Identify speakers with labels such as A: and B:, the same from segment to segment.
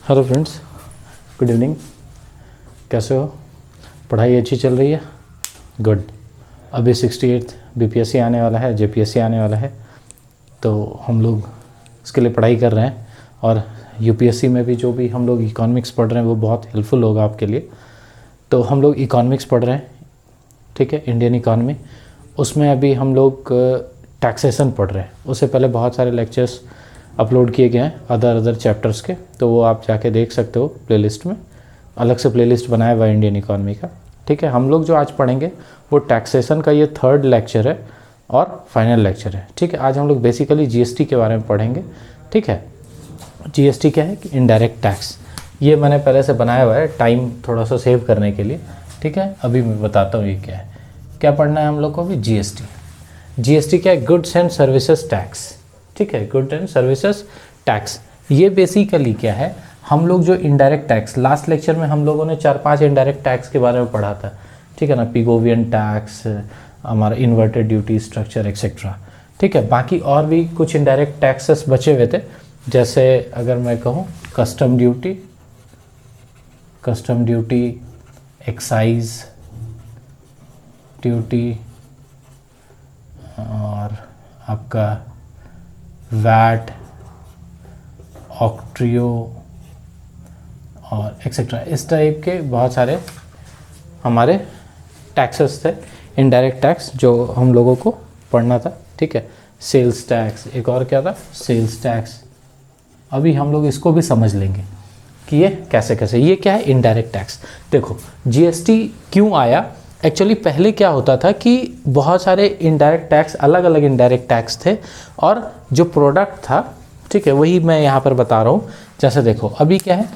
A: Hello friends, good evening. कैसे हो? पढ़ाई अच्छी चल रही है? गुड। अभी 68 बीपीएससी आने वाला है, जेपीएससी आने वाला है, तो हम लोग इसके लिए पढ़ाई कर रहे हैं। और यूपीएससी में भी जो भी हम लोग इकोनॉमिक्स पढ़ रहे हैं वो बहुत हेल्पफुल होगा आपके लिए। तो हम लोग इकोनॉमिक्स पढ़ रहे हैं, ठीक है, इंडियन इकॉनमी। उसमें अभी हम लोग टैक्सेशन पढ़ रहे हैं। उससे पहले बहुत सारे लेक्चर्स अपलोड किए गए हैं अदर चैप्टर्स के, तो वो आप जाके देख सकते हो प्लेलिस्ट में। अलग से प्लेलिस्ट बनाया हुआ है इंडियन इकॉनमी का, ठीक है। हम लोग जो आज पढ़ेंगे वो टैक्सेशन का ये 3rd लेक्चर है और फाइनल लेक्चर है, ठीक है। आज हम लोग बेसिकली जीएसटी के बारे में पढ़ेंगे, ठीक है। जीएसटी क्या है कि इनडायरेक्ट टैक्स। ये मैंने पहले से बनाया हुआ है टाइम थोड़ा सा सेव करने के लिए, ठीक है। अभी मैं बताता हूँ ये क्या है। क्या पढ़ना है हम लोग को अभी? जीएसटी। जीएसटी क्या है? गुड्स एंड सर्विसेज टैक्स, ठीक है। Good and services tax. ये बेसिकली क्या है, हम लोग जो इनडायरेक्ट टैक्स, लास्ट लेक्चर में हम लोगों ने 4-5 इनडायरेक्ट टैक्स के बारे में पढ़ा था, ठीक है ना। पिगोवियन टैक्स, हमारा इन्वर्टेड ड्यूटी स्ट्रक्चर एक्सेट्रा, ठीक है। बाकी और भी कुछ इनडायरेक्ट टैक्सेस बचे हुए थे, जैसे अगर मैं कहूँ कस्टम ड्यूटी, एक्साइज ड्यूटी और आपका वैट, ऑक्ट्रियो और एक्सेट्रा। इस टाइप के बहुत सारे हमारे टैक्सेस थे, इनडायरेक्ट टैक्स, जो हम लोगों को पढ़ना था, ठीक है। सेल्स टैक्स, एक और क्या था? Sales tax. अभी हम लोग इसको भी समझ लेंगे कि ये कैसे कैसे, ये क्या है? Indirect tax. देखो जीएसटी क्यों आया, एक्चुअली पहले क्या होता था कि बहुत सारे इनडायरेक्ट टैक्स, अलग अलग इनडायरेक्ट टैक्स थे, और जो प्रोडक्ट था, ठीक है, वही मैं यहाँ पर बता रहा हूँ। जैसे देखो अभी क्या है,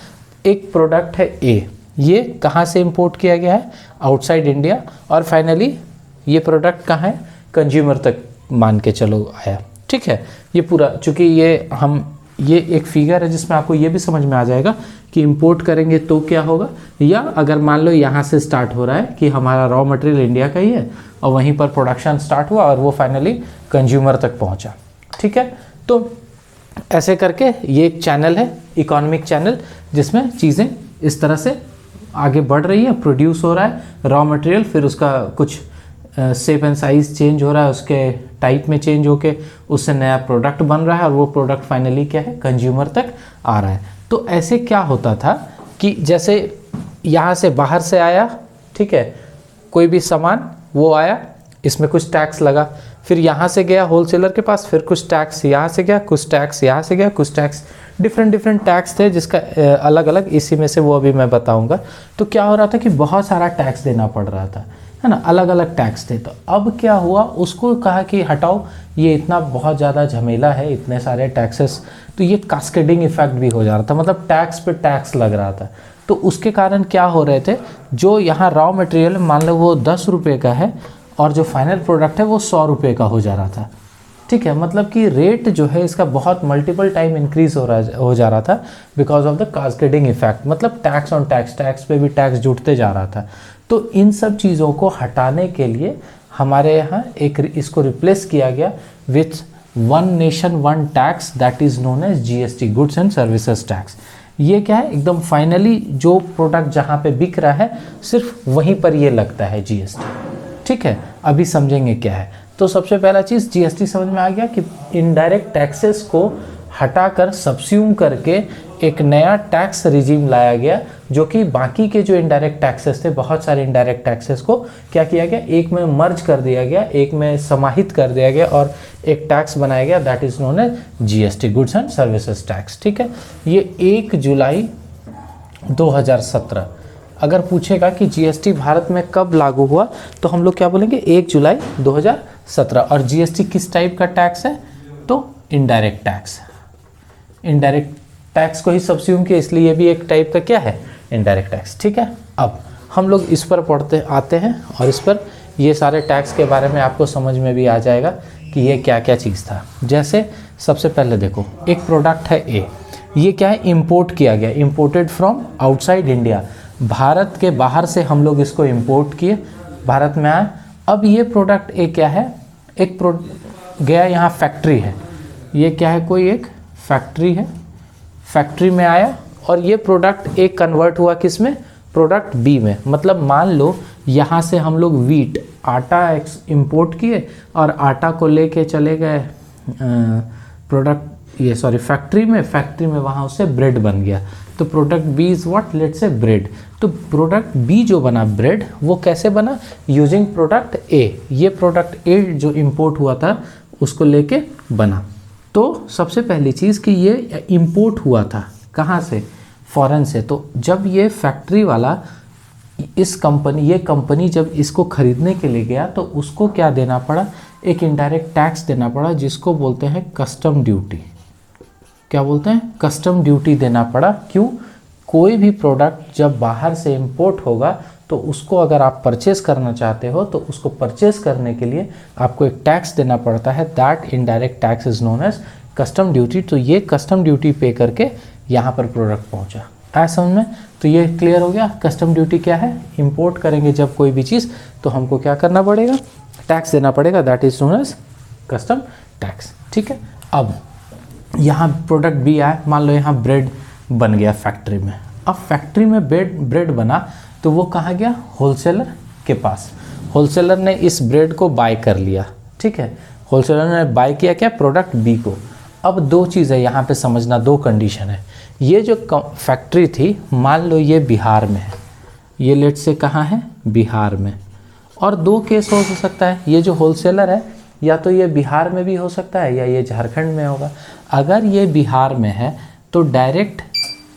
A: एक प्रोडक्ट है ए, ये कहाँ से इंपोर्ट किया गया है? आउटसाइड इंडिया, और फाइनली ये प्रोडक्ट कहाँ है? कंज्यूमर तक मान के चलो आया, ठीक है। ये पूरा, चूँकि ये एक फिगर है जिसमें आपको ये भी समझ में आ जाएगा कि इंपोर्ट करेंगे तो क्या होगा, या अगर मान लो यहाँ से स्टार्ट हो रहा है कि हमारा रॉ मटेरियल इंडिया का ही है और वहीं पर प्रोडक्शन स्टार्ट हुआ और वो फाइनली कंज्यूमर तक पहुँचा, ठीक है। तो ऐसे करके ये एक चैनल है, इकोनॉमिक चैनल, जिसमें चीज़ें इस तरह से आगे बढ़ रही है, प्रोड्यूस हो रहा है रॉ मटेरियल, फिर उसका कुछ शेप एंड साइज़ चेंज हो रहा है, उसके टाइप में चेंज होके उससे नया प्रोडक्ट बन रहा है, और वो प्रोडक्ट फाइनली क्या है? कंज्यूमर तक आ रहा है। तो ऐसे क्या होता था कि जैसे यहाँ से बाहर से आया, ठीक है, कोई भी सामान वो आया, इसमें कुछ टैक्स लगा, फिर यहाँ से गया होलसेलर के पास, फिर कुछ टैक्स यहाँ से गया, कुछ टैक्स यहाँ से गया, कुछ टैक्स, डिफरेंट टैक्स थे जिसका अलग अलग, इसी में से वो अभी मैं बताऊँगा। तो क्या हो रहा था कि बहुत सारा टैक्स देना पड़ रहा था, है ना, अलग अलग टैक्स थे। तो अब क्या हुआ, उसको कहा कि हटाओ, ये इतना बहुत ज़्यादा झमेला है, इतने सारे टैक्सेस, तो ये कास्केडिंग इफेक्ट भी हो जा रहा था, मतलब टैक्स पे टैक्स लग रहा था। तो उसके कारण क्या हो रहे थे, जो यहाँ रॉ मटेरियल मान लो वो 10 रुपये का है और जो फाइनल प्रोडक्ट है वो 100 रुपये का हो जा रहा था, ठीक है। मतलब कि रेट जो है इसका बहुत मल्टीपल टाइम इंक्रीज हो जा रहा था because of the cascading effect, मतलब टैक्स ऑन टैक्स, टैक्स पे भी टैक्स जुटते जा रहा था। तो इन सब चीज़ों को हटाने के लिए हमारे यहाँ एक इसको रिप्लेस किया गया with one nation one tax, that is known as GST, goods and services tax. ये क्या है? एकदम फाइनली जो प्रोडक्ट जहाँ पे बिक रहा है सिर्फ वहीं पर ये लगता है जीएसटी, ठीक है। अभी समझेंगे क्या है। तो सबसे पहला चीज़ जीएसटी समझ में आ गया कि इनडायरेक्ट टैक्सेस को हटाकर सब्स्यूम करके एक नया टैक्स रिजीम लाया गया, जो कि बाकी के जो इनडायरेक्ट टैक्सेस थे, बहुत सारे इनडायरेक्ट टैक्सेस को क्या किया गया? एक में मर्ज कर दिया गया, एक में समाहित कर दिया गया और एक टैक्स बनाया गया, that is known as GST, goods and services tax, ठीक है। ये 1 जुलाई 2017। अगर पूछेगा कि जीएसटी भारत में कब लागू हुआ, तो हम लोग क्या बोलेंगे? 1 जुलाई 2017। और जीएसटी किस टाइप का टैक्स है? तो इनडायरेक्ट टैक्स, इनडायरेक्ट टैक्स को ही सब्स्यूम किया, इसलिए ये भी एक टाइप का क्या है? इनडायरेक्ट टैक्स, ठीक है। अब हम लोग इस पर पढ़ते आते हैं और इस पर ये सारे टैक्स के बारे में आपको समझ में भी आ जाएगा कि ये क्या क्या चीज़ था। जैसे सबसे पहले देखो, एक प्रोडक्ट है ए, ये क्या है? इंपोर्ट किया गया, imported from outside India, Bharat के बाहर से हम लोग इसको इंपोर्ट किए, भारत में आया। अब ये प्रोडक्ट ए क्या है? एक गया, यहाँ फैक्ट्री है, ये क्या है? कोई एक फैक्ट्री है, फैक्ट्री में आया और ये प्रोडक्ट ए कन्वर्ट हुआ किस में, प्रोडक्ट बी में। मतलब मान लो यहाँ से हम लोग वीट आटा इंपोर्ट किए और आटा को लेके चले गए फैक्ट्री में वहाँ उससे ब्रेड बन गया। तो product B is what, let's say bread. तो प्रोडक्ट बी जो बना ब्रेड, वो कैसे बना, यूजिंग प्रोडक्ट ए। ये प्रोडक्ट ए जो इंपोर्ट हुआ था उसको लेके बना। तो सबसे पहली चीज़ कि ये इंपोर्ट हुआ था कहाँ से, फॉरेन से। तो जब ये फैक्ट्री वाला ये कंपनी जब इसको खरीदने के लिए गया तो उसको क्या देना पड़ा, एक इनडायरेक्ट टैक्स देना पड़ा जिसको बोलते हैं कस्टम ड्यूटी। क्या बोलते हैं, कस्टम ड्यूटी देना पड़ा। क्यों, कोई भी प्रोडक्ट जब बाहर से इंपोर्ट होगा तो उसको अगर आप परचेस करना चाहते हो तो उसको परचेस करने के लिए आपको एक टैक्स देना पड़ता है। That indirect tax is known as custom duty. तो ये कस्टम ड्यूटी पे करके यहाँ पर प्रोडक्ट पहुँचा। आया समझ में। तो ये क्लियर हो गया, कस्टम ड्यूटी क्या है, इंपोर्ट करेंगे जब कोई भी चीज़ तो हमको क्या करना पड़ेगा, टैक्स देना पड़ेगा। That is known as custom tax. ठीक है, अब यहाँ प्रोडक्ट बी आया, मान लो यहाँ ब्रेड बन गया फैक्ट्री में। अब फैक्ट्री में ब्रेड बना तो वो कहाँ गया, होलसेलर के पास। होलसेलर ने इस ब्रेड को बाय कर लिया। ठीक है, होलसेलर ने बाय किया क्या, प्रोडक्ट बी को। अब दो चीज़ है यहाँ पे समझना, दो कंडीशन है। ये जो फैक्ट्री थी मान लो ये बिहार में है, ये लेट से कहाँ है, बिहार में। और दो केस हो सकता है, ये जो होलसेलर है या तो ये बिहार में भी हो सकता है या ये झारखंड में होगा। अगर ये बिहार में है तो डायरेक्ट,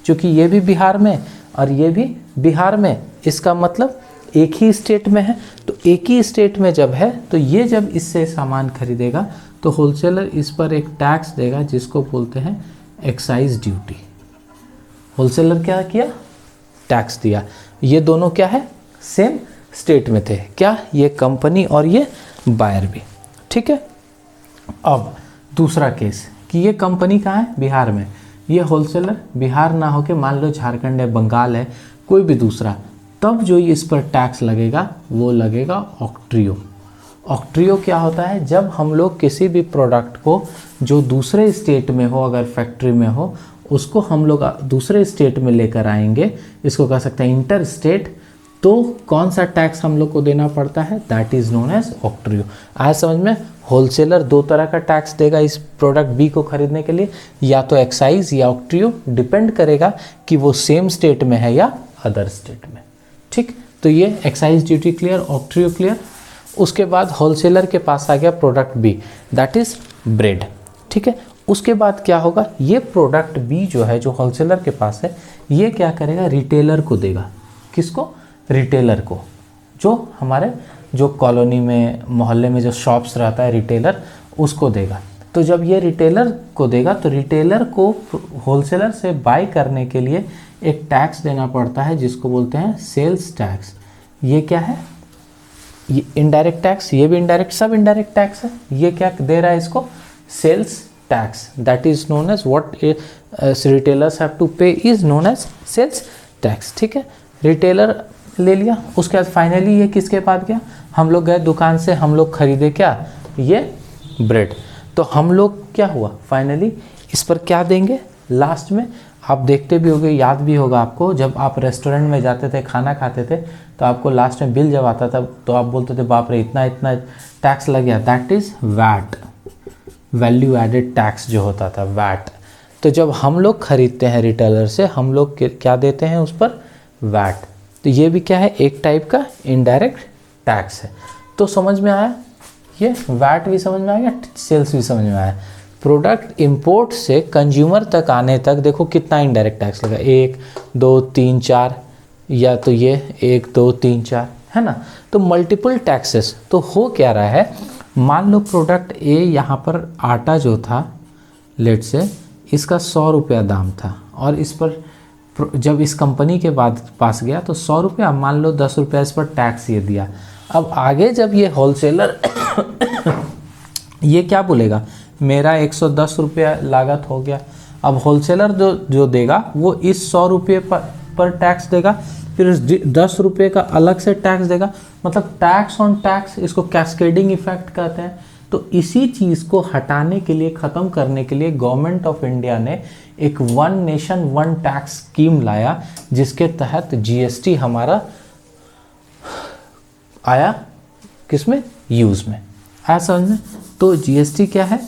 A: चूँकि ये भी बिहार में और ये भी बिहार में, इसका मतलब एक ही स्टेट में है। तो एक ही स्टेट में जब है तो ये जब इससे सामान खरीदेगा तो होलसेलर इस पर एक टैक्स देगा जिसको बोलते हैं एक्साइज ड्यूटी। होलसेलर क्या किया, टैक्स दिया। ये दोनों क्या है, सेम स्टेट में थे, क्या, ये कंपनी और ये बायर भी। ठीक है, अब दूसरा केस कि ये कंपनी कहाँ है, बिहार में, ये होलसेलर बिहार ना होके मान लो झारखंड है, बंगाल है, कोई भी दूसरा, तब जो इस पर टैक्स लगेगा वो लगेगा ऑक्ट्रियो। ऑक्ट्रियो क्या होता है, जब हम लोग किसी भी प्रोडक्ट को जो दूसरे स्टेट में हो, अगर फैक्ट्री में हो, उसको हम लोग दूसरे स्टेट में लेकर आएंगे, इसको कह सकते हैं इंटर स्टेट, तो कौन सा टैक्स हम लोग को देना पड़ता है, दैट इज नोन एज ऑक्ट्रियो। आया समझ में। होलसेलर दो तरह का टैक्स देगा इस प्रोडक्ट बी को खरीदने के लिए, या तो एक्साइज या ऑक्ट्रियो, डिपेंड करेगा कि वो सेम स्टेट में है या अदर स्टेट में। ठीक, तो ये excise duty clear, octroi clear. उसके बाद होलसेलर के पास आ गया product B, that is bread. ठीक है, उसके बाद क्या होगा, ये प्रोडक्ट बी जो है, जो होलसेलर के पास है, ये क्या करेगा, रिटेलर को देगा। किसको, रिटेलर को, जो हमारे जो कॉलोनी में, मोहल्ले में जो शॉप्स रहता है, रिटेलर उसको देगा। तो जब ये रिटेलर को देगा तो रिटेलर को होलसेलर से बाय करने के लिए एक टैक्स देना पड़ता है जिसको बोलते हैं सेल्स टैक्स। ये क्या है, ये इनडायरेक्ट टैक्स, ये भी इनडायरेक्ट, सब इनडायरेक्ट टैक्स है। ये क्या दे रहा है इसको, sales tax. That is known as what retailers have to pay is known as sales tax. ठीक है, रिटेलर ले लिया। उसके बाद फाइनली ये किसके पास गया, हम लोग गए दुकान से, हम लोग खरीदे क्या, ये ब्रेड। तो हम लोग क्या हुआ, फाइनली इस पर क्या देंगे लास्ट में, आप देखते भी होंगे, याद भी होगा आपको, जब आप रेस्टोरेंट में जाते थे, खाना खाते थे, तो आपको लास्ट में बिल जब आता था तो आप बोलते थे बाप रे इतना इतना टैक्स लग गया। That is VAT, value added tax जो होता था, वैट। तो जब हम लोग खरीदते हैं रिटेलर से, हम लोग क्या देते हैं उस पर, वैट। तो ये भी क्या है, एक टाइप का इनडायरेक्ट टैक्स है। तो समझ में आया, ये वैट भी समझ में आ गया, सेल्स भी समझ में आया। प्रोडक्ट इंपोर्ट से कंज्यूमर तक आने तक देखो कितना इनडायरेक्ट टैक्स लगा, 1 2 3 4, या तो ये 1 2 3 4 है ना। तो मल्टीपल टैक्सेस। तो हो क्या रहा है, मान लो प्रोडक्ट ए, यहाँ पर आटा जो था लेट से, इसका 100 रुपया दाम था, और इस पर जब इस कंपनी के बाद पास गया तो 100 रुपया, मान लो 10 रुपया इस पर टैक्स ये दिया। अब आगे जब ये होलसेलर ये क्या बोलेगा, मेरा 110 रुपया लागत हो गया। अब होलसेलर जो देगा वो इस 100 रुपये पर टैक्स देगा, फिर इस 10 रुपये का अलग से टैक्स देगा। मतलब टैक्स ऑन टैक्स, इसको कैस्केडिंग इफेक्ट कहते हैं। तो इसी चीज़ को हटाने के लिए, ख़त्म करने के लिए गवर्नमेंट ऑफ इंडिया ने एक one nation one tax scheme लाया, जिसके तहत जीएसटी हमारा आया किसमें, यूज़ में। आया समझ में? तो जीएसटी क्या है,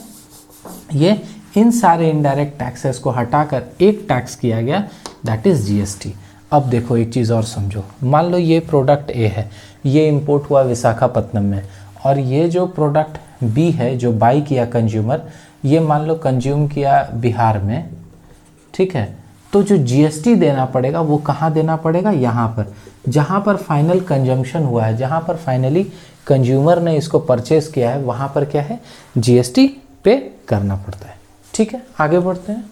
A: ये इन सारे इनडायरेक्ट टैक्सेस को हटाकर एक टैक्स किया गया, दैट इज़ जीएसटी। अब देखो एक चीज़ और समझो, मान लो ये प्रोडक्ट ए है, ये इंपोर्ट हुआ विशाखापत्तनम में, और ये जो प्रोडक्ट बी है जो बाई किया कंज्यूमर, ये मान लो कंज्यूम किया बिहार में, ठीक है। तो जो जीएसटी देना पड़ेगा वो कहाँ देना पड़ेगा, यहाँ पर, जहाँ पर फाइनल कंजम्पशन हुआ है, जहाँ पर फाइनली कंज्यूमर ने इसको परचेज किया है, वहाँ पर क्या है, जीएसटी पे करना पड़ता है। ठीक है, आगे बढ़ते हैं।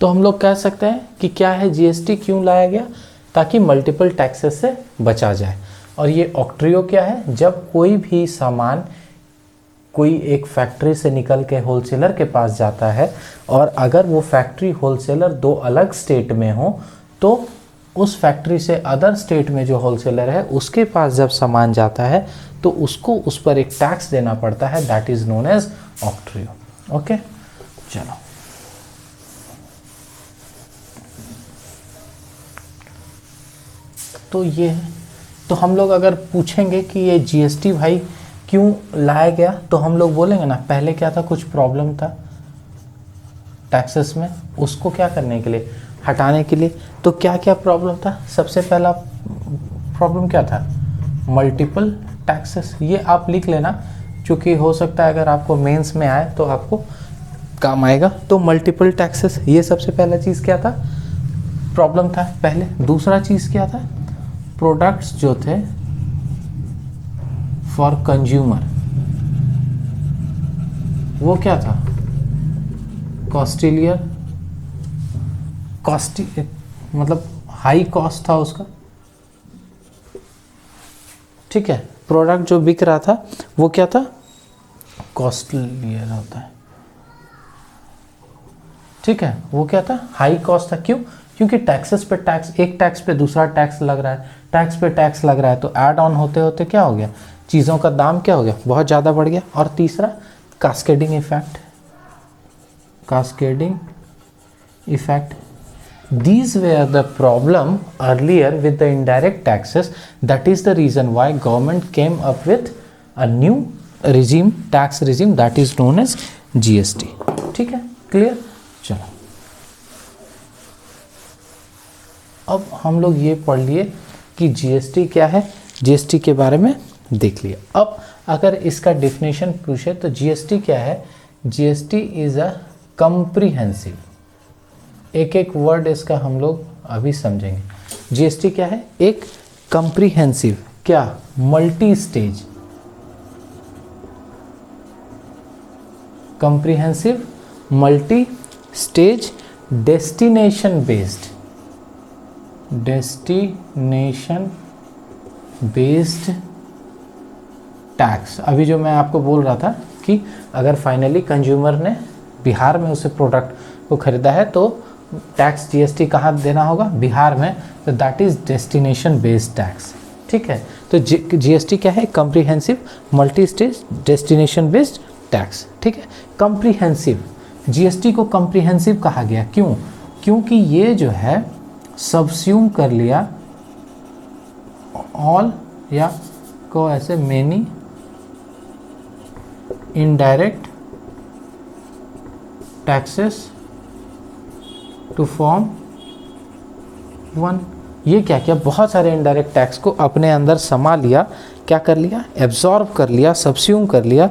A: तो हम लोग कह सकते हैं कि क्या है, जीएसटी क्यों लाया गया, ताकि मल्टीपल टैक्सेस से बचा जाए। और ये ऑक्ट्रियो क्या है, जब कोई भी सामान कोई एक फैक्ट्री से निकल के होलसेलर के पास जाता है, और अगर वो फैक्ट्री होलसेलर दो अलग स्टेट में हो, तो उस फैक्ट्री से अदर स्टेट में जो होलसेलर है उसके पास जब सामान जाता है तो उसको उस पर एक टैक्स देना पड़ता है, that is known as octroi. Okay, चलो तो ये है। तो हम लोग अगर पूछेंगे कि ये जीएसटी भाई क्यों लाया गया, तो हम लोग बोलेंगे ना, पहले क्या था, कुछ प्रॉब्लम था टैक्सेस में, उसको क्या करने के लिए, हटाने के लिए। तो क्या क्या प्रॉब्लम था, सबसे पहला प्रॉब्लम क्या था, मल्टीपल टैक्सेस। ये आप लिख लेना, क्योंकि हो सकता है अगर आपको मेंस में आए तो आपको काम आएगा। तो मल्टीपल टैक्सेस, ये सबसे पहला चीज़ क्या था, प्रॉब्लम था पहले। दूसरा चीज़ क्या था, प्रोडक्ट्स जो थे फॉर कंज्यूमर, वो क्या था, कॉस्टिलियर, मतलब हाई कॉस्ट था उसका। ठीक है, प्रोडक्ट जो बिक रहा था वो क्या था, कॉस्टलियर होता है। ठीक है, वो क्या था, हाई कॉस्ट था। क्यों, क्योंकि टैक्सेस पे टैक्स, एक टैक्स पे दूसरा टैक्स लग रहा है, टैक्स पे टैक्स लग रहा है, तो ऐड ऑन होते होते क्या हो गया, चीज़ों का दाम क्या हो गया, बहुत ज़्यादा बढ़ गया। और तीसरा cascading effect, cascading effect. These were the problem earlier with the indirect taxes. That is the reason why government came up with a new regime, tax regime, that is known as GST. ठीक है, clear. चलो अब हम लोग ये पढ़ लिए कि जीएसटी क्या है, जीएसटी के बारे में देख लिया। अब अगर इसका डेफिनेशन पूछे तो जीएसटी क्या है, जीएसटी इज अ कॉम्प्रिहेंसिव, एक एक वर्ड इसका हम लोग अभी समझेंगे। जीएसटी क्या है, एक कॉम्प्रिहेंसिव, क्या, multi stage, comprehensive multi stage destination based, destination based tax. अभी जो मैं आपको बोल रहा था कि अगर फाइनली कंज्यूमर ने बिहार में उसे प्रोडक्ट को खरीदा है तो टैक्स जीएसटी कहाँ देना होगा, बिहार में, तो that is destination based tax. ठीक है, तो जीएसटी क्या है, comprehensive multi stage destination based tax. ठीक है, कॉम्प्रिहेंसिव, जीएसटी को कॉम्प्रिहेंसिव कहा गया, क्यों, क्योंकि ये जो है सबस्यूम कर लिया ऑल, या को ऐसे many indirect taxes to form one. ये क्या किया, बहुत सारे इनडायरेक्ट टैक्स को अपने अंदर समा लिया, क्या कर लिया, एब्जॉर्ब कर लिया, सबस्यूम कर लिया,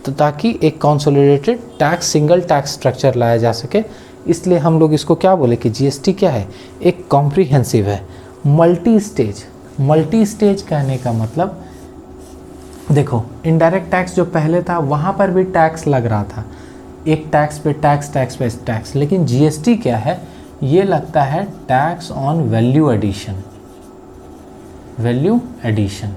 A: तो ताकि एक consolidated tax, single tax structure लाया जा सके। इसलिए हम लोग इसको क्या बोले कि जीएसटी क्या है, एक कॉम्प्रिहेंसिव है, मल्टी स्टेज। मल्टी स्टेज कहने का मतलब, देखो इनडायरेक्ट टैक्स जो पहले था वहाँ पर भी टैक्स लग रहा था, एक टैक्स पे टैक्स, टैक्स पे टैक्स, लेकिन जीएसटी क्या है, ये लगता है tax on value addition, value addition.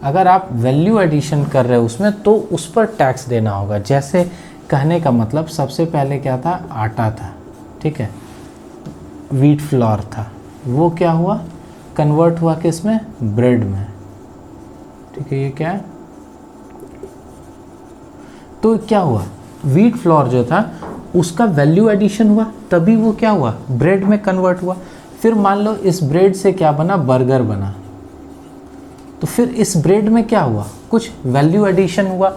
A: अगर आप वैल्यू एडिशन कर रहे हो उसमें, तो उस पर टैक्स देना होगा। जैसे कहने का मतलब, सबसे पहले क्या था, आटा था, ठीक है, व्हीट फ्लोर था, वो क्या हुआ, कन्वर्ट हुआ किस में, ब्रेड में। ठीक है, ये क्या है, तो क्या हुआ, व्हीट फ्लोर जो था उसका वैल्यू एडिशन हुआ, तभी वो क्या हुआ, ब्रेड में कन्वर्ट हुआ। फिर मान लो इस ब्रेड से क्या बना, बर्गर बना, तो फिर इस ब्रेड में क्या हुआ, कुछ वैल्यू एडिशन हुआ,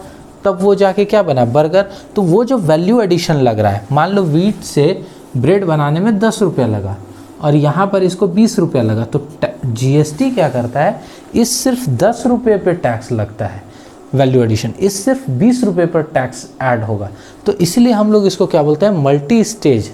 A: तब वो जाके क्या बना, बर्गर। तो वो जो वैल्यू एडिशन लग रहा है, मान लो व्हीट से ब्रेड बनाने में 10 रुपया लगा और यहाँ पर इसको 20 रुपया लगा, तो जीएसटी क्या करता है, इस सिर्फ 10 रुपये पे टैक्स लगता है वैल्यू एडिशन, इस सिर्फ 20 रुपये पर टैक्स ऐड होगा। तो इसलिए हम लोग इसको क्या बोलते हैं, मल्टी स्टेज।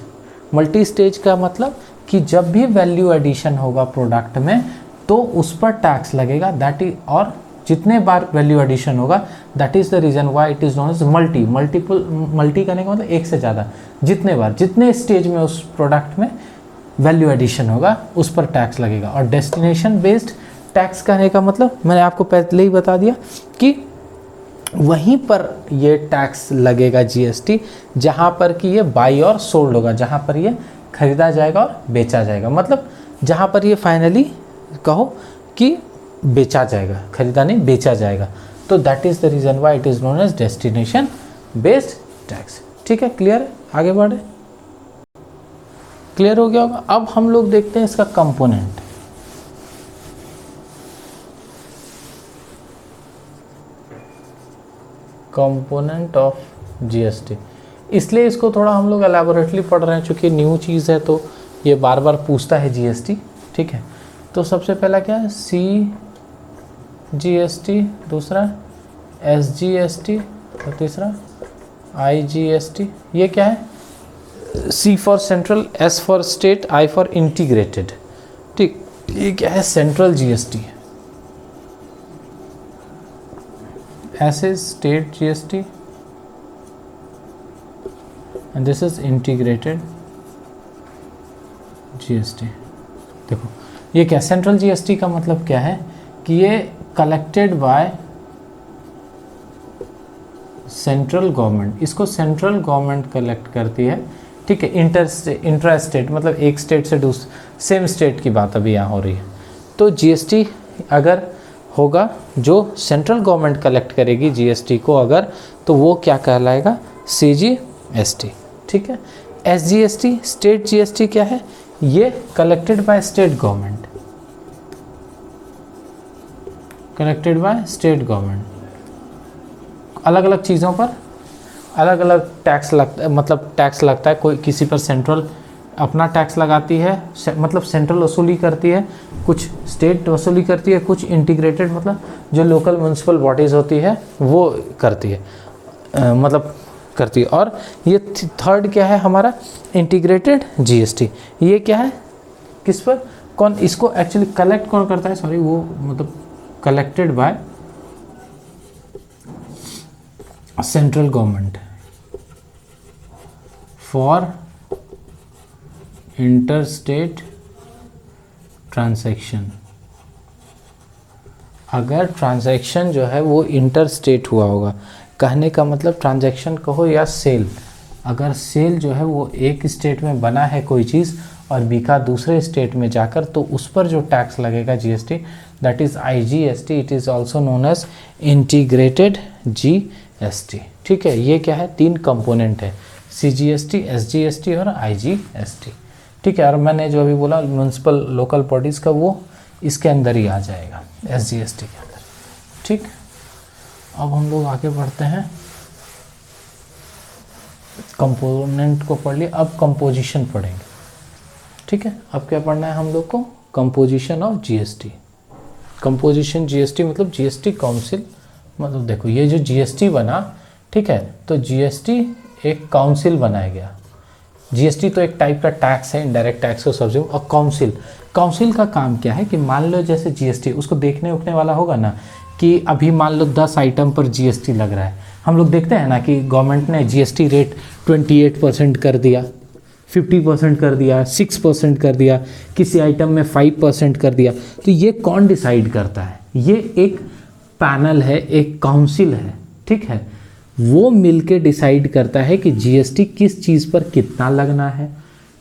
A: मल्टी स्टेज का मतलब कि जब भी वैल्यू एडिशन होगा प्रोडक्ट में तो उस पर टैक्स लगेगा, दैट इज, और जितने बार वैल्यू एडिशन होगा that is the reason why it is known as multiple. Multi करने का मतलब एक से ज़्यादा, जितने बार, जितने स्टेज में उस प्रोडक्ट में वैल्यू एडिशन होगा उस पर टैक्स लगेगा। और डेस्टिनेशन बेस्ड टैक्स कहने का मतलब मैंने आपको पहले ही बता दिया कि वहीं पर ये टैक्स लगेगा जीएसटी जहाँ पर कि ये बाई और सोल्ड होगा, जहाँ पर ये खरीदा जाएगा और बेचा जाएगा, मतलब जहाँ पर ये फाइनली कहो कि बेचा जाएगा, खरीदा नहीं बेचा जाएगा। तो that is the reason why it is known as destination based tax. ठीक है, क्लियर है, आगे बढ़े, क्लियर हो गया होगा। अब हम लोग देखते हैं इसका कंपोनेंट। कंपोनेंट ऑफ जीएसटी, इसलिए इसको थोड़ा हम लोग एलैबोरेटली पढ़ रहे हैं क्योंकि न्यू चीज़ है तो ये बार बार पूछता है जीएसटी। ठीक है, तो सबसे पहला क्या है, सी जीएसटी, दूसरा एसजीएसटी और तीसरा आईजीएसटी। ये क्या है, C for central, S for state, I for integrated. ठीक, ये क्या है, central GST, S is state GST and this is integrated GST. देखो ये क्या, सेंट्रल जीएसटी का मतलब क्या है कि ये कलेक्टेड बाय सेंट्रल गवर्नमेंट, इसको सेंट्रल गवर्नमेंट कलेक्ट करती है। ठीक है, इंट्रा स्टेट मतलब एक स्टेट से दूसरे, सेम स्टेट की बात अभी यहाँ हो रही है। तो जीएसटी अगर होगा जो सेंट्रल गवर्नमेंट कलेक्ट करेगी जीएसटी को अगर, तो वो क्या कहलाएगा, सीजीएसटी। ठीक है, एसजीएसटी स्टेट जीएसटी क्या है, ये collected by state government, collected by state government. अलग अलग चीज़ों पर अलग अलग टैक्स लगता है, मतलब टैक्स लगता है, कोई किसी पर सेंट्रल अपना टैक्स लगाती है, मतलब सेंट्रल वसूली करती है, कुछ स्टेट वसूली करती है, कुछ इंटीग्रेटेड मतलब जो लोकल म्यूनसिपल बॉडीज़ होती है वो करती है, मतलब करती है। और ये थर्ड क्या है हमारा, इंटीग्रेटेड जीएसटी। ये क्या है, किस पर, कौन इसको एक्चुअली कलेक्ट कौन करता है, सॉरी वो मतलब collected by central government for interstate transaction. अगर ट्रांजैक्शन जो है वो इंटर स्टेट हुआ होगा, कहने का मतलब ट्रांजैक्शन कहो या सेल, अगर सेल जो है वो एक स्टेट में बना है कोई चीज़ और बिका दूसरे स्टेट में जाकर, तो उस पर जो टैक्स लगेगा GST, that is IGST. It is also known as integrated GST. ठीक है, ये क्या है, तीन कंपोनेंट है, सीजीएसटी, एसजीएसटी और आईजीएसटी। ठीक है, और मैंने जो अभी बोला म्यूनसिपल लोकल बॉडीज़ का, वो इसके अंदर ही आ जाएगा, एसजीएसटी के अंदर। ठीक, अब हम लोग आगे बढ़ते हैं, कंपोनेंट को पढ़ लिए, अब कंपोजिशन पढ़ेंगे। ठीक है, अब क्या पढ़ना है हम लोग को, composition of GST. Composition GST मतलब जीएसटी काउंसिल, मतलब देखो ये जो जीएसटी बना, ठीक है, तो जीएसटी एक काउंसिल बनाया गया। जीएसटी तो एक टाइप का टैक्स है, इनडायरेक्ट टैक्स को सब्सिडी, और काउंसिल का काम क्या है कि मान लो जैसे जीएसटी उसको देखने उठने वाला होगा ना, कि अभी मान लो 10 आइटम पर जीएसटी लग रहा है, हम लोग देखते हैं ना कि गवर्नमेंट ने जीएसटी रेट 28% कर दिया, 50% कर दिया, 6% कर दिया, किसी आइटम में 5% कर दिया। तो ये कौन डिसाइड करता है, ये एक पैनल है, एक काउंसिल है। ठीक है, वो मिलके डिसाइड करता है कि जीएसटी किस चीज़ पर कितना लगना है,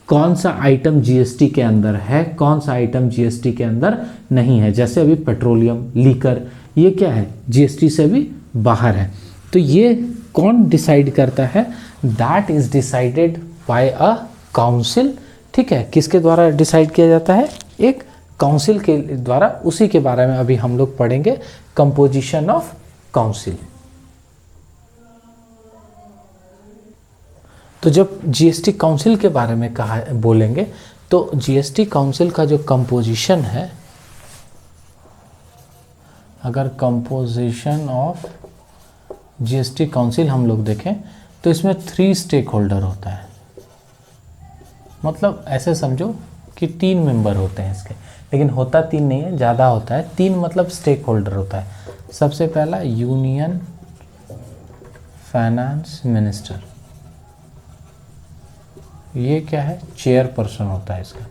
A: कौन सा आइटम जीएसटी के अंदर है, कौन सा आइटम जीएसटी के अंदर नहीं है। जैसे अभी पेट्रोलियम, लीकर, ये क्या है, जीएसटी से भी बाहर है। तो ये कौन डिसाइड करता है? That is decided by a council. ठीक है, किसके द्वारा डिसाइड किया जाता है? एक काउंसिल के द्वारा। उसी के बारे में अभी हम लोग पढ़ेंगे, कंपोजिशन ऑफ काउंसिल। तो जब जीएसटी काउंसिल के बारे में कहा बोलेंगे तो जीएसटी काउंसिल का जो कंपोजिशन है, अगर कंपोजिशन ऑफ जीएसटी काउंसिल हम लोग देखें तो इसमें 3 स्टेक होल्डर होता है। मतलब ऐसे समझो कि 3 मेंबर होते हैं इसके, लेकिन होता 3 नहीं है, ज़्यादा होता है। 3 मतलब स्टेक होल्डर होता है। सबसे पहला यूनियन फाइनेंस मिनिस्टर, ये क्या है? चेयरपर्सन होता है इसका।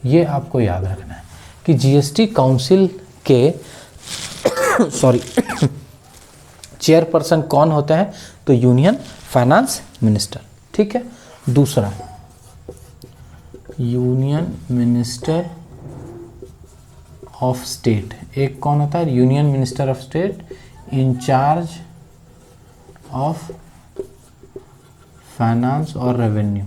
A: ये आपको याद रखना है कि जीएसटी काउंसिल के सॉरी चेयरपर्सन कौन होते हैं? तो यूनियन फाइनेंस मिनिस्टर। ठीक है। दूसरा, यूनियन मिनिस्टर ऑफ स्टेट। एक कौन होता है? Union minister of state incharge of finance और रेवेन्यू।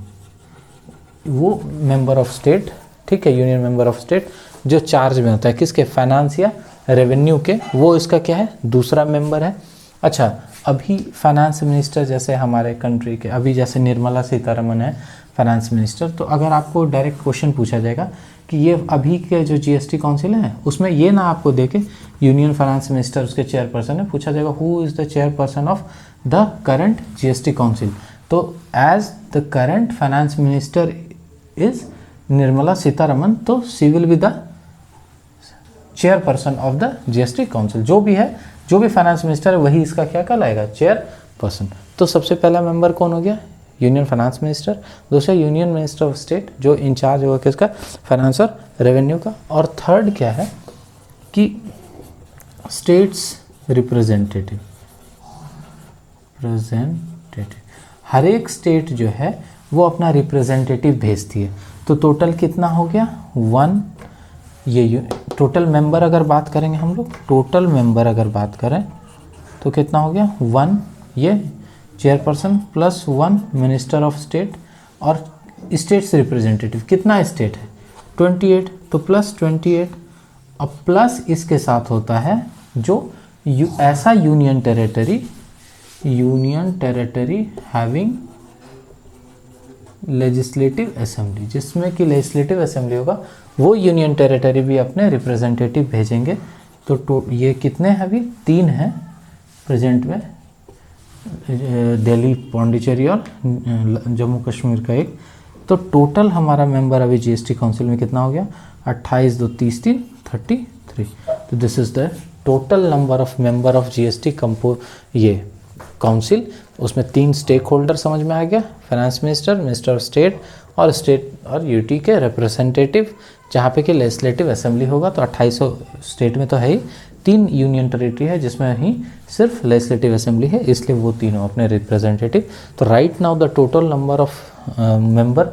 A: वो मेंबर ऑफ स्टेट, ठीक है, यूनियन मेंबर ऑफ स्टेट जो चार्ज में होता है किसके? फाइनेंस या रेवेन्यू के। वो इसका क्या है? दूसरा मेंबर है। अच्छा, अभी फाइनेंस मिनिस्टर जैसे हमारे कंट्री के, अभी जैसे निर्मला सीतारमन है फाइनेंस मिनिस्टर, तो अगर आपको डायरेक्ट क्वेश्चन पूछा जाएगा कि ये अभी के जो जीएसटी काउंसिल है उसमें ये ना आपको देके यूनियन फाइनेंस मिनिस्टर उसके चेयरपर्सन है, पूछा जाएगा who is the chairperson of the current GST council. तो as the current finance minister is Nirmala Sitharaman, तो she will be the chairperson of the GST council. जो भी है, जो भी फाइनेंस मिनिस्टर है वही इसका क्या कहलाएगा? चेयरपर्सन। तो सबसे पहला मेंबर कौन हो गया? Union finance minister. दूसरा यूनियन मिनिस्टर ऑफ स्टेट जो इंचार्ज होगा किसका? फाइनेंस और रेवेन्यू का। और थर्ड क्या है कि स्टेट्स रिप्रेजेंटेटिव। हर एक स्टेट जो है वो अपना रिप्रेजेंटेटिव भेजती है। तो टोटल कितना हो गया? 1। ये टोटल मेंबर अगर बात करेंगे हम लोग, टोटल मेंबर अगर बात करें तो कितना हो गया? 1 ये chairperson plus 1 minister of state और स्टेट्स रिप्रेजेंटेटिव। कितना स्टेट है? 28, तो प्लस 28। अब प्लस इसके साथ होता है जो ऐसा union territory having legislative assembly, जिसमें कि लेजिस्लेटिव असेंबली होगा, वो यूनियन टेरिटरी भी अपने रिप्रेजेंटेटिव भेजेंगे। तो ये कितने हैं? अभी 3 हैं प्रेजेंट में, दिल्ली, पौंडीचेरी और जम्मू कश्मीर का एक। तो टोटल हमारा मेंबर अभी जीएसटी काउंसिल में कितना हो गया? 28, 2, 30, 3, 33। तो this is the total number of member of GST ये काउंसिल। उसमें 3 स्टेक होल्डर समझ में आ गया, finance minister, minister of state और यूटी के रिप्रेजेंटेटिव, जहाँ पे कि लेजिस्लेटिव असेंबली होगा। तो 2800 स्टेट में तो है ही, 3 यूनियन टेरिटरी है जिसमें ही सिर्फ लेजिस्लेटिव असेंबली है, इसलिए वो तीनों अपने रिप्रेजेंटेटिव। तो right now the total number of member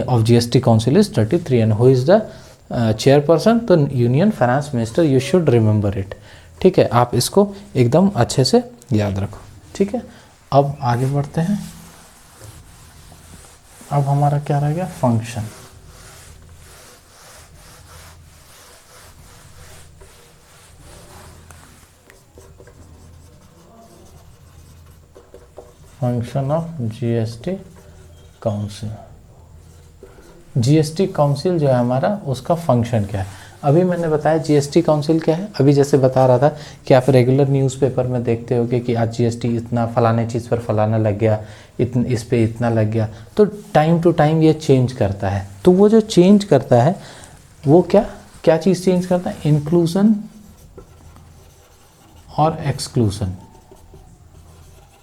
A: of GST council is 33 and who is the chairperson? तो union finance minister. You should remember it. ठीक है, आप इसको एकदम अच्छे से याद रखो। ठीक है, अब आगे बढ़ते हैं। अब हमारा क्या रह गया? Function. Function of GST council. GST council जो है हमारा, उसका फंक्शन क्या है? अभी मैंने बताया जीएसटी काउंसिल क्या है। अभी जैसे बता रहा था कि आप रेगुलर न्यूज़पेपर में देखते होगे कि आज जीएसटी इतना, फलाने चीज़ पर फलाना लग गया, इस पे इतना लग गया। तो टाइम टू टाइम ये चेंज करता है। तो वो जो चेंज करता है वो क्या चीज़ चेंज करता है? इंक्लूजन और एक्सक्लूजन।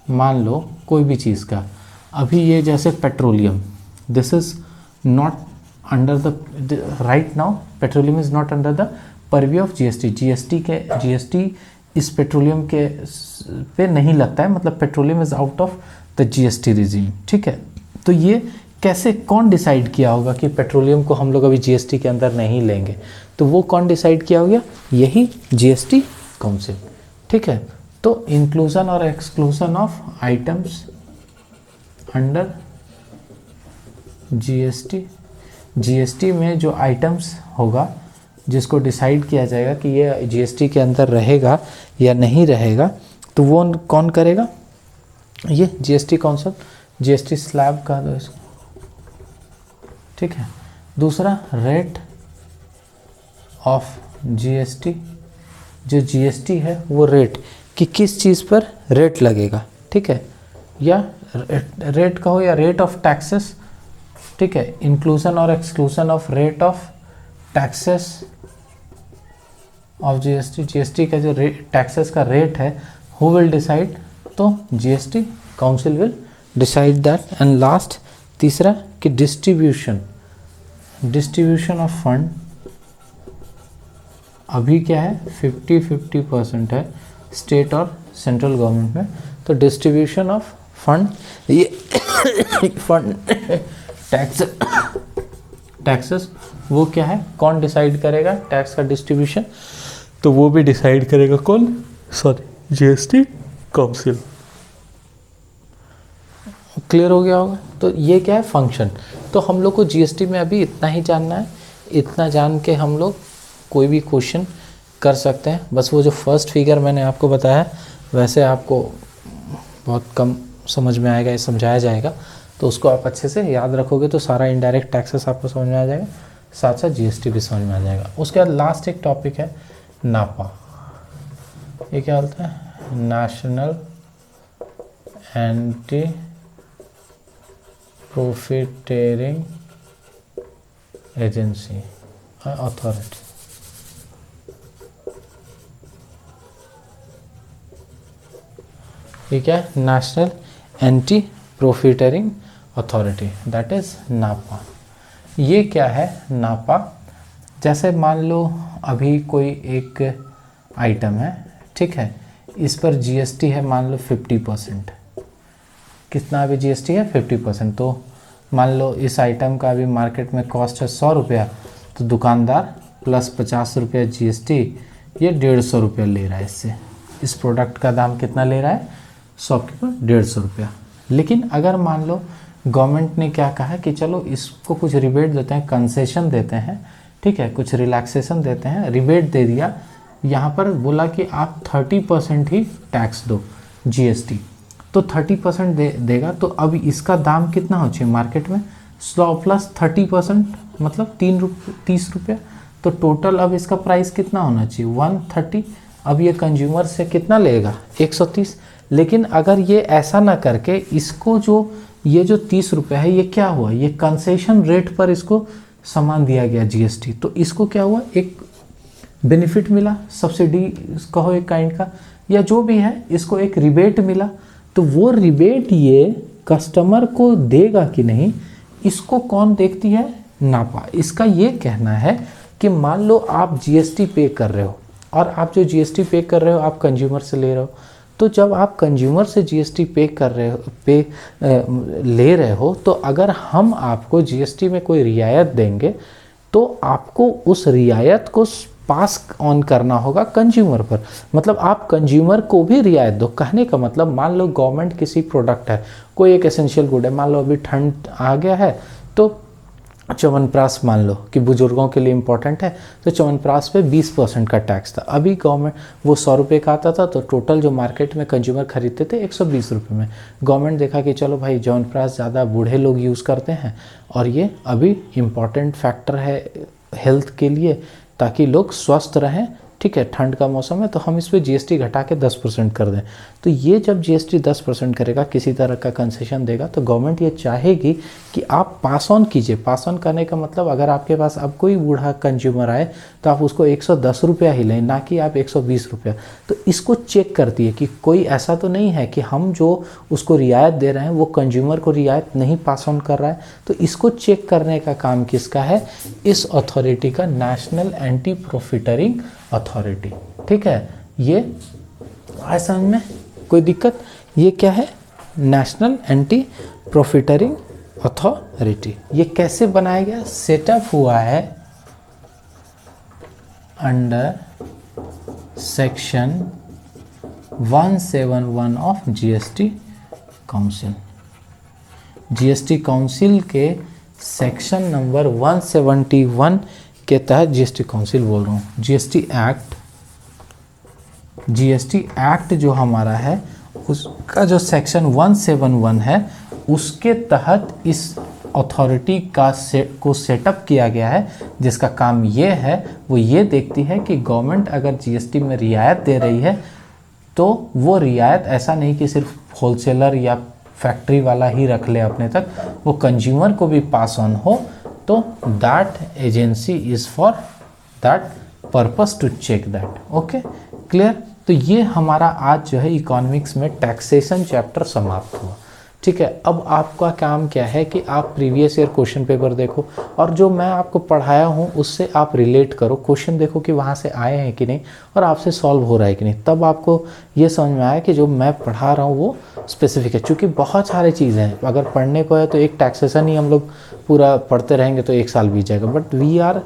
A: मान लो कोई भी चीज़ का, अभी ये जैसे petroleum, this is not under the right now, petroleum is not under the purview of GST. GST इस पेट्रोलियम के पे नहीं लगता है, मतलब petroleum is out of the GST regime. ठीक है, तो ये कैसे, कौन डिसाइड किया होगा कि पेट्रोलियम को हम लोग अभी जीएसटी के अंदर नहीं लेंगे? तो वो कौन डिसाइड किया होगा? यही जीएसटी काउंसिल। ठीक है, तो इंक्लूजन और exclusion of items under GST, GST में जो आइटम्स होगा जिसको डिसाइड किया जाएगा कि ये जीएसटी के अंदर रहेगा या नहीं रहेगा, तो वो कौन करेगा? ये जीएसटी काउंसिल, जीएसटी स्लैब का दो इसको, ठीक है। दूसरा रेट ऑफ जीएसटी, जो जीएसटी है वो रेट कि किस चीज़ पर रेट लगेगा, ठीक है, या रेट कहो या रेट ऑफ टैक्सेस, ठीक है। इंक्लूजन और exclusion of rate of taxes of GST, GST का जो टैक्सेस का रेट है हु विल डिसाइड, तो GST council will decide that. And last तीसरा कि डिस्ट्रीब्यूशन, डिस्ट्रीब्यूशन ऑफ फंड अभी क्या है 50-50% है स्टेट और सेंट्रल गवर्नमेंट में, तो डिस्ट्रीब्यूशन ऑफ फंड, ये फंड टैक्सेस वो क्या है, कौन डिसाइड करेगा टैक्स का डिस्ट्रीब्यूशन, तो वो भी डिसाइड करेगा कौन, सॉरी जीएसटी काउंसिल। क्लियर हो गया होगा। तो ये क्या है फंक्शन। तो हम लोग को जीएसटी में अभी इतना ही जानना है, इतना जान के हम लोग कोई भी क्वेश्चन कर सकते हैं। बस वो जो फर्स्ट फिगर मैंने आपको बताया वैसे आपको बहुत कम समझ में आएगा, ये समझाया जाएगा, तो उसको आप अच्छे से याद रखोगे तो सारा इनडायरेक्ट टैक्सेस आपको समझ में आ जाएगा, साथ साथ जीएसटी भी समझ में आ जाएगा। उसके बाद लास्ट एक टॉपिक है नापा। ये क्या होता है? National anti profiteering agency authority. ये क्या है? National anti profiteering authority, that is NAPA. ये क्या है नापा? जैसे मान लो अभी कोई एक आइटम है, ठीक है, इस पर जीएसटी है मान लो 50%। कितना अभी जीएसटी है? 50%। तो मान लो इस आइटम का अभी मार्केट में कॉस्ट है 100 रुपया, तो दुकानदार प्लस 50 रुपया जीएसटी, ये 150 रुपया ले रहा है इससे। इस प्रोडक्ट का दाम कितना ले रहा है? शॉपकीपर 150 रुपया। लेकिन अगर मान लो गवर्नमेंट ने क्या कहा कि चलो इसको कुछ रिबेट देते हैं, कंसेशन देते हैं, ठीक है, कुछ रिलैक्सेशन देते हैं, रिबेट दे दिया, यहाँ पर बोला कि आप 30% ही टैक्स दो जीएसटी, तो 30% देगा, तो अब इसका दाम कितना हो चाहिए मार्केट में? 100 प्लस 30% मतलब 30 रुपया, तो टोटल अब इसका प्राइस कितना होना चाहिए? 130। अब ये कंज्यूमर से कितना लेगा? 130। लेकिन अगर ये ऐसा ना करके इसको ये जो 30 रुपये है ये क्या हुआ? ये कंसेशन रेट पर इसको सामान दिया गया जीएसटी, तो इसको क्या हुआ? एक बेनिफिट मिला, सब्सिडी कहो एक काइंड का, या जो भी है, इसको एक रिबेट मिला। तो वो रिबेट ये कस्टमर को देगा कि नहीं, इसको कौन देखती है? नापा। इसका ये कहना है कि मान लो आप जीएसटी पे कर रहे हो, और आप जो जीएसटी पे कर रहे हो आप कंज्यूमर से ले रहे हो, तो जब आप कंज्यूमर से जीएसटी पे कर रहे हो, ले रहे हो, तो अगर हम आपको जीएसटी में कोई रियायत देंगे तो आपको उस रियायत को पास ऑन करना होगा कंज्यूमर पर। मतलब आप कंज्यूमर को भी रियायत दो। कहने का मतलब मान लो गवर्नमेंट किसी प्रोडक्ट है, कोई एक एसेंशियल गुड है, मान लो अभी ठंड आ गया है, तो च्यवनप्राश मान लो कि बुजुर्गों के लिए इम्पोर्टेंट है, तो च्यवनप्राश पे 20% का टैक्स था। अभी गवर्नमेंट वो 100 रुपये का आता था, तो टोटल जो मार्केट में कंज्यूमर खरीदते थे 120 रुपये में। गवर्नमेंट देखा कि चलो भाई च्यवनप्राश ज़्यादा बूढ़े लोग यूज़ करते हैं और ये अभी इम्पॉर्टेंट फैक्टर है हेल्थ के लिए, ताकि लोग स्वस्थ रहें, ठीक है, ठंड का मौसम है, तो हम इस पर जीएसटी घटा के 10% कर दें। तो ये जब जीएसटी 10% करेगा, किसी तरह का कंसेशन देगा, तो गवर्नमेंट ये चाहेगी कि आप पास ऑन कीजिए। पास ऑन करने का मतलब अगर आपके पास अब कोई बूढ़ा कंज्यूमर आए तो आप उसको 110 रुपया ही लें, ना कि आप 120 रुपया। तो इसको चेक करती है कि कोई ऐसा तो नहीं है कि हम जो उसको रियायत दे रहे हैं वो कंज्यूमर को रियायत नहीं पास ऑन कर रहा है। तो इसको चेक करने का काम किसका है? इस अथॉरिटी का, नेशनल एंटी प्रॉफिटरिंग अथॉरिटी, ठीक है। ये आए समझ में? कोई दिक्कत? ये क्या है? National anti profiteering authority. ये कैसे बनाया गया? सेटअप हुआ है under section 171 of GST council. GST council के सेक्शन नंबर 171 के तहत जीएसटी काउंसिल बोल रहा हूँ, जीएसटी एक्ट जो हमारा है उसका जो सेक्शन 171 है उसके तहत इस अथॉरिटी को सेटअप किया गया है, जिसका काम ये है वो ये देखती है कि गवर्नमेंट अगर जीएसटी में रियायत दे रही है तो वो रियायत ऐसा नहीं कि सिर्फ होलसेलर या फैक्ट्री वाला ही रख ले अपने तक, वो कंज्यूमर को भी पास ऑन हो। तो that agency is for that purpose to check that. Okay, clear. तो ये हमारा आज जो है इकोनॉमिक्स में टैक्सेशन चैप्टर समाप्त हुआ। ठीक है, अब आपका काम क्या है कि आप प्रीवियस ईयर क्वेश्चन पेपर देखो और जो मैं आपको पढ़ाया हूँ उससे आप रिलेट करो, क्वेश्चन देखो कि वहाँ से आए हैं कि नहीं और आपसे सॉल्व हो रहा है कि नहीं। तब आपको ये समझ में आया कि जो मैं पढ़ा रहा हूँ वो स्पेसिफिक है, क्योंकि बहुत सारी चीज़ें हैं। अगर पढ़ने को है तो एक टैक्सेशन ही हम लोग पूरा पढ़ते रहेंगे तो 1 साल बीत जाएगा, but we are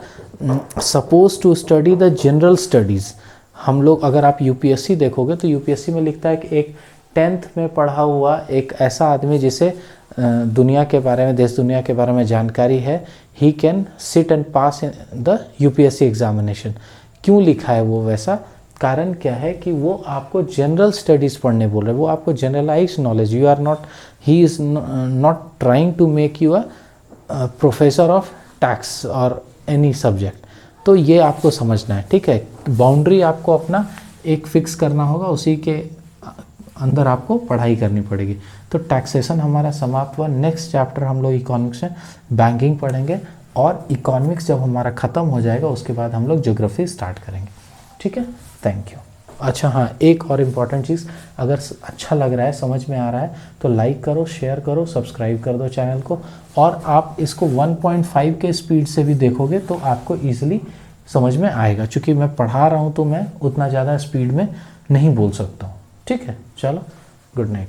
A: suppose to study the general studies. हम लोग अगर आप यूपीएससी देखोगे तो यूपीएससी में लिखता है कि एक 10th में पढ़ा हुआ एक ऐसा आदमी जिसे दुनिया के बारे में, देश दुनिया के बारे में जानकारी है, he can sit and pass in the UPSC examination. क्यों लिखा है वो वैसा? कारण क्या है कि वो आपको जनरल स्टडीज़ पढ़ने बोल रहे हैं, वो आपको generalise knowledge, you are not, he is not trying to make you a professor of tax और एनी सब्जेक्ट। तो ये आपको समझना है, ठीक है। बाउंड्री आपको अपना एक फिक्स करना होगा, उसी के अंदर आपको पढ़ाई करनी पड़ेगी। तो टैक्सेशन हमारा समाप्त हुआ। नेक्स्ट चैप्टर हम लोग इकोनॉमिक्स में बैंकिंग पढ़ेंगे और इकोनॉमिक्स जब हमारा ख़त्म हो जाएगा उसके बाद हम लोग ज्योग्राफी स्टार्ट करेंगे। ठीक है, थैंक यू। अच्छा हाँ, एक और इम्पॉर्टेंट चीज़, अगर अच्छा लग रहा है, समझ में आ रहा है तो लाइक करो, शेयर करो, सब्सक्राइब कर दो चैनल को। और आप इसको 1.5 के स्पीड से भी देखोगे तो आपको ईजिली समझ में आएगा, क्योंकि मैं पढ़ा रहा हूँ तो मैं उतना ज़्यादा स्पीड में नहीं बोल सकता हूँ। ठीक है, चलो, गुड नाइट।